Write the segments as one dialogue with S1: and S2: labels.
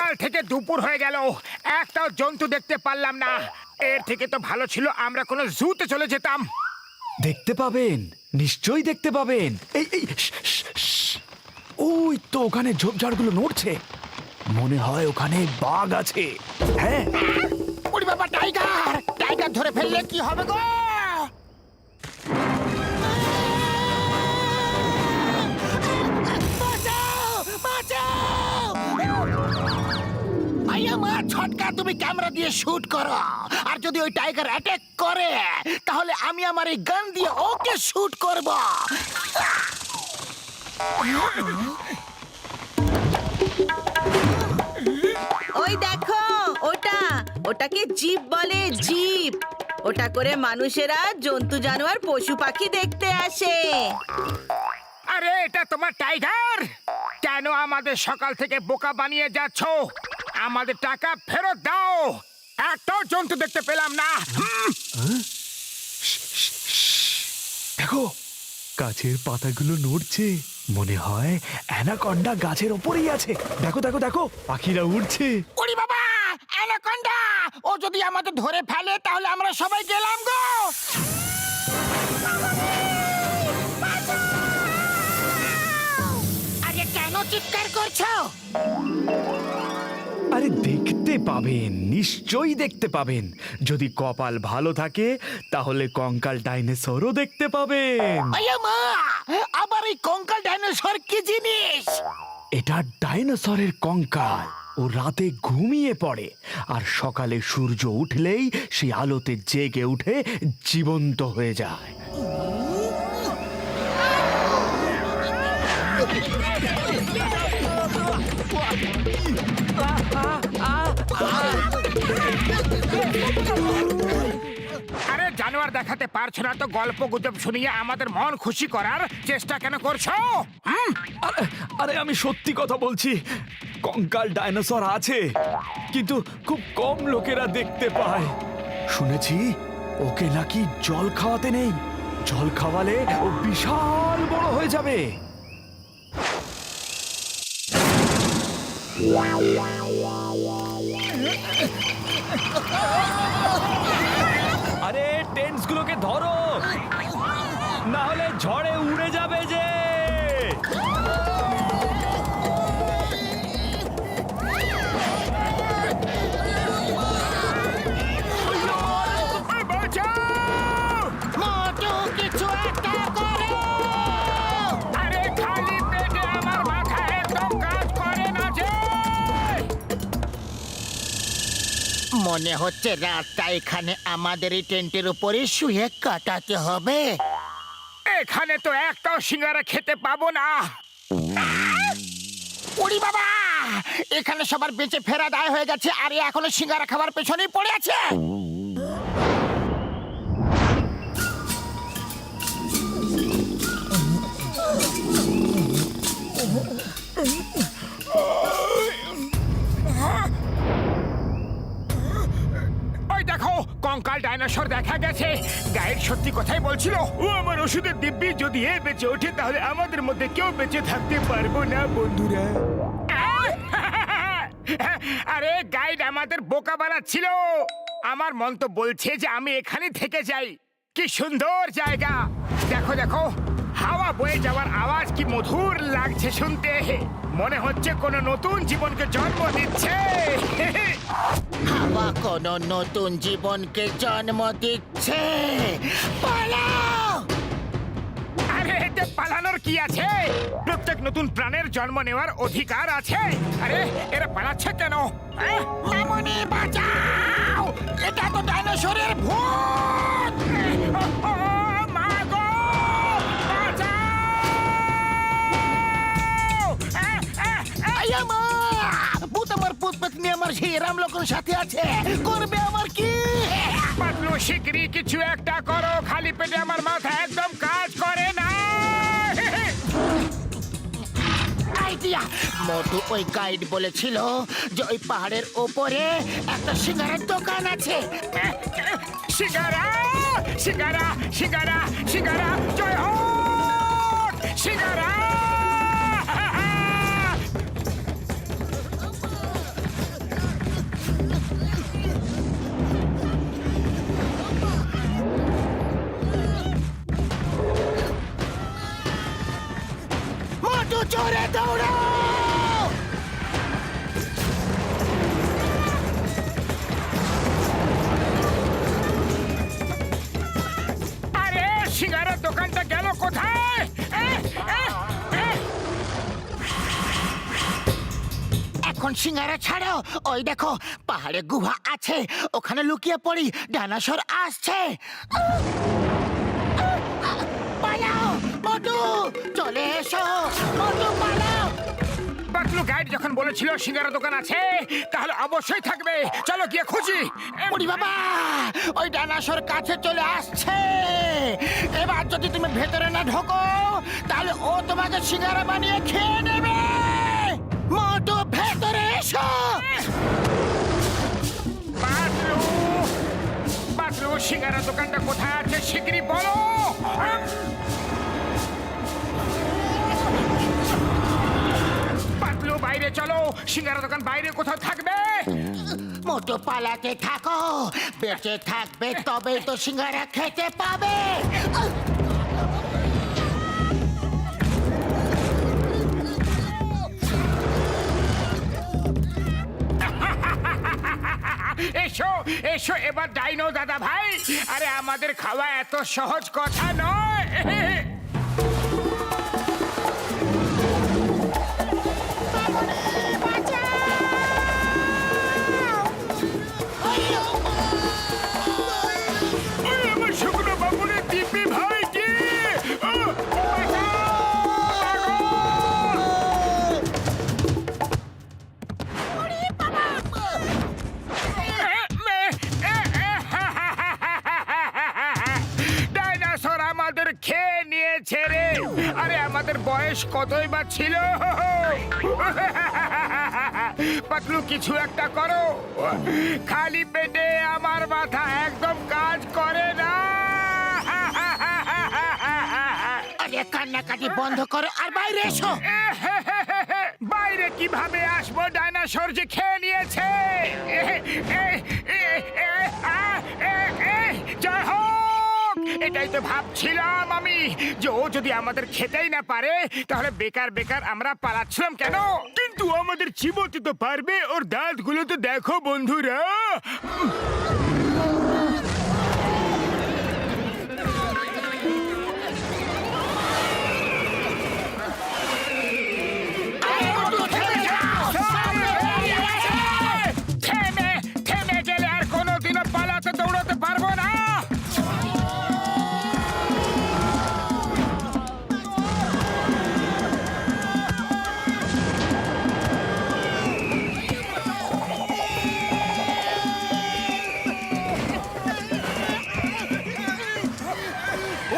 S1: সকাল থেকে দুপুর হয়ে গেল, একটাও জন্তু দেখতে পারলাম না। এর থেকে তো ভালো ছিল আমরা কোনো জুতে চলে যেতাম।
S2: দেখতে পাবেন, নিশ্চয়ই দেখতে পাবেন। এই এই ওই তো ওখানে ঝোপঝাড়গুলো নড়ছে, মনে হয় ওখানে বাঘ আছে। হ্যাঁ,
S1: ওরে বাবা, টাইগার! টাইগার ধরে ফেললে কি হবে গো? ছটকা, তুমি ক্যামেরা দিয়ে শুট করো, আর যদি ওই টাইগার অ্যাটাক করে তাহলে আমি আমার এই গান দিয়ে ওকে শুট করব।
S3: ওই দেখো, ওটাকে জিপ বলে, জিপ। ওটা করে মানুষেরা জন্তু জানোয়ার পশু পাখি দেখতে আসে।
S1: আরে এটা তোমার টাইগার? কেন আমাদের সকাল থেকে বোকা বানিয়ে যাচ্ছ? আমাদের টাকা ফেরত দাও, একটাও জন্তু দেখতে পেলাম না।
S2: দেখো গাছের পাতাগুলো নড়ছে, মনে হয় অ্যানাকন্ডা গাছের ওপরেই আছে। দেখো দেখো দেখো, পাখিরা উড়ছে।
S1: ওরে বাবা, অ্যানাকন্ডা! ও যদি আমাদের ধরে ফেলে তাহলে আমরা সবাই গেলাম গো। আরে কেন চিৎকার করছো?
S2: আরে দেখতে পাবেন, নিশ্চয়ই দেখতে পাবেন। যদি কপাল ভালো থাকে তাহলে কঙ্কাল ডাইনোসরও দেখতে পাবেন।
S1: মা, আবার এই কঙ্কাল ডাইনোসর কি জিনিস?
S2: এটা ডাইনোসরের কঙ্কাল। ও রাতে ঘুমিয়ে পড়ে, আর সকালে সূর্য উঠলেই সেই আলোতে জেগে উঠে জীবন্ত হয়ে যায়।
S1: আরে জানোয়ার দেখাতে পারছো না তো গল্প গুজব শুনিয়ে আমাদের মন খুশি করার চেষ্টা কেন করছো?
S2: আরে আমি সত্যি কথা বলছি, কঙ্কাল ডাইনোসর আছে, কিন্তু খুব কম লোকেরা দেখতে পায়। শুনেছি ওকে নাকি জল খাওয়াতে নেই, জল খাওয়ালে ও বিশাল বড় হয়ে যাবে। আরে টেন্টসগুলোকে ধরো, না হলে ঝড়ে উড়ে যাবে যে। মনে হচ্ছে রাতটা এখানে আমাদের এই টেন্টের উপরে শুয়ে কাটাতে হবে। এখানে তো একটাও সিঙ্গারা খেতে পাবো না। ওরে বাবা, এখানে সবার বেঁচে ফেরা দায় হয়ে গেছে, আর এখনো সিঙ্গারা খাবার পেছনেই পড়ে আছে। ওই দেখো, কঙ্কাল ডাইনোসর দেখা গেছে। গাইড সত্যি কথাই বলছিল। ও আমার ওষুধের দিব্যি, যদি এ বেঁচে ওঠে তাহলে আমাদের মধ্যে কেউ বেঁচে থাকতে পারবো না বন্ধুরা। আরে গাইড আমাদের বোকা বানাচ্ছিল। আমার মন তো বলছে যে আমি এখানে থেকে যাই। কি সুন্দর জায়গা, দেখো দেখো, হাওয়া বয়ে যাওয়ার আওয়াজ কি মধুর লাগছে শুনতে। মনে হচ্ছে কোনো নতুন জীবনকে জন্ম দিচ্ছে। হাওয়া কোনো নতুন জীবনকে জন্ম দিচ্ছে। পালাও! আরে এতে পালানোর কি আছে? প্রত্যেক নতুন প্রাণের জন্ম নেওয়ার অধিকার আছে। আরে এরা পালাচ্ছে কেন? মামুনি বাঁচাও, এটা তো ডাইনোসরের ভূত। মা গো, ভূত আমার ভূত পেতনি আমার সেই রামলকন সাথে আছে, করবে আমার কি? পাতলু শিগগিরই কিছু একটা করো, খালি পেটে আমার মাথা একদম কাজ করে না। আইডিয়া! মোটু ওই গাইড বলেছিল যে ওই পাহাড়ের ওপরে একটা সিঙ্গারার দোকান আছে। সিঙ্গারা, সিঙ্গারা, সিঙ্গারা, সিঙ্গারা, জয় হোক সিঙ্গারা! মোটু জোরে দৌড়াও!
S1: আরে সিঙ্গারার দোকানটা গেল কোথায়?
S2: এখন সিঙ্গারা ছাড়ো, ওই দেখো পাহাড়ে গুহা আছে, ওখানে লুকিয়ে পড়ি, ডাইনোসর আসছে। পালাও মোটু, চলে এসো মোটু, পালাও!
S1: পাতলু গাইড যখন বলেছিল সিঙ্গারা দোকান আছে, তাহলে অবশ্যই থাকবে। চলো গিয়ে খুঁজি।
S2: ওরে বাবা, ওই ডাইনোসর কাছে চলে আসছে। এবার যদি তুমি ভেতরে না ঢোকো, তাহলে ও তোমাকে সিঙ্গারা বানিয়ে খেয়ে নেবে। মোটু ভেতরে এসো।
S1: পাতলু, পাতলু সিঙ্গারা দোকানটা কোথায় আছে শিগগিরই বলো। পাতলু বাইরে চলো, সিঙ্গারা দোকান বাইরে কোথাও থাকবে।
S2: মোটু পালাতে থাকো, বেঁচে থাকবে তবেই তো সিঙ্গারা খেতে পাবে।
S1: এসো এসো এবার ডাইনো দাদা ভাই, আরে আমাদের খাওয়া এত সহজ কথা নয়। আরে আমার শুকনো বাবুরে দিব্যি ভাই কি? ডাইনোসর আমাদের খেয়ে নিয়েছে রে। আরে আমাদের বয়স কতই বা ছিল। পাতলু কিছু একটা করো, খালি পেটে আমার মাথা একদম কাজ করে না।
S2: আরে কান্নাকাটি বন্ধ করো আর বাইরে এসো।
S1: বাইরে কিভাবে আসবো? ডাইনোসর যে খেয়ে নিয়েছে। জয় হোক! এটাই তো ভাবছিলাম আমি, যে ও যদি আমাদের খেতেই না পারে, তাহলে বেকার বেকার আমরা পালাচ্ছিলাম কেন? কিন্তু আমাদের চিবোতে তো পারবে, ওর দাঁতগুলো তো দেখো বন্ধুরা। থেমে থেমে গেলে আর কোনোদিনও পালাতে দৌড়াতে পারবো না।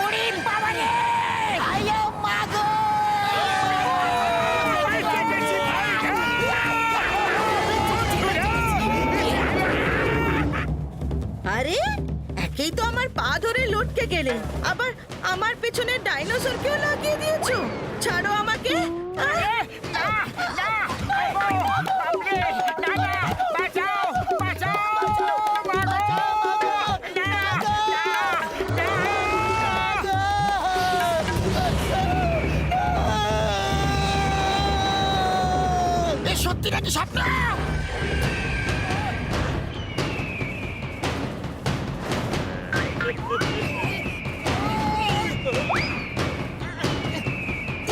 S2: ওরে বাবা রে! আয়ো মাগো!
S1: বেঁচে গেছি ভাই।
S3: আরে একেই তো আমার পা ধরে লটকে গেলে, আবার আমার পেছনে ডাইনোসরকেও লাগিয়ে দিয়েছো। ছাড়ো আমাকে।
S2: এ সত্যি নাকি স্বপ্ন?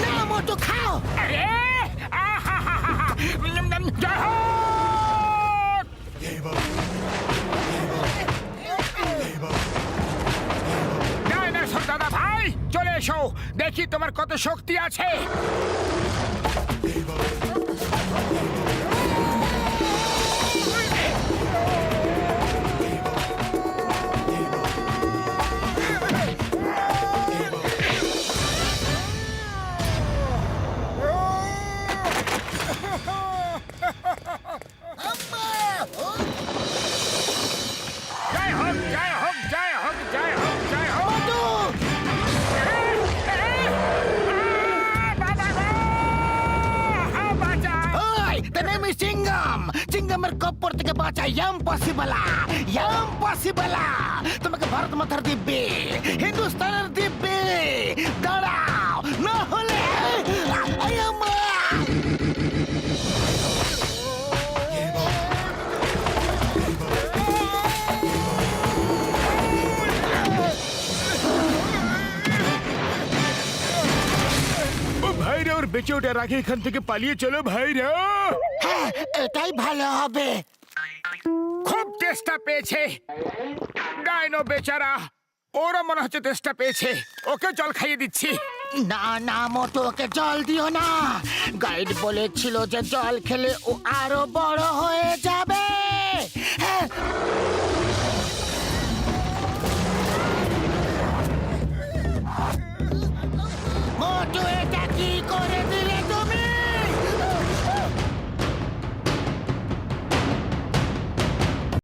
S2: না মোটু খাও।
S1: ডাইনোসর দাদা ভাই চলে এসো, দেখি তোমার কত শক্তি আছে। জয় হোক জয় হোক জয় হোক জয় হোক জয় হোক।
S2: মোটু! ওই, the name is চিঙ্গাম। চিঙ্গামের কপ্পর থেকে বাঁচা ইম্পসিবল। তোমাকে ভারত মাতার দিব্যে, হিন্দুস্তানের দিব্যে দাঁড়াও, না হলে
S1: ওর বেঁচে ওঠার আগে এখান থেকে পালিয়ে চলো ভাইরা।
S2: হ্যাঁ, এটাই ভালো হবে।
S1: খুব চেষ্টা পেয়েছে ডাইনো বেচারা, ওরা মনে হচ্ছে চেষ্টা পেয়েছে। ওকে জল খাইয়ে দিচ্ছি।
S2: না না মোটু, ওকে জল দিও না। গাইড বলেছিল যে জল খেলে ও আরো বড় হয়ে যায়।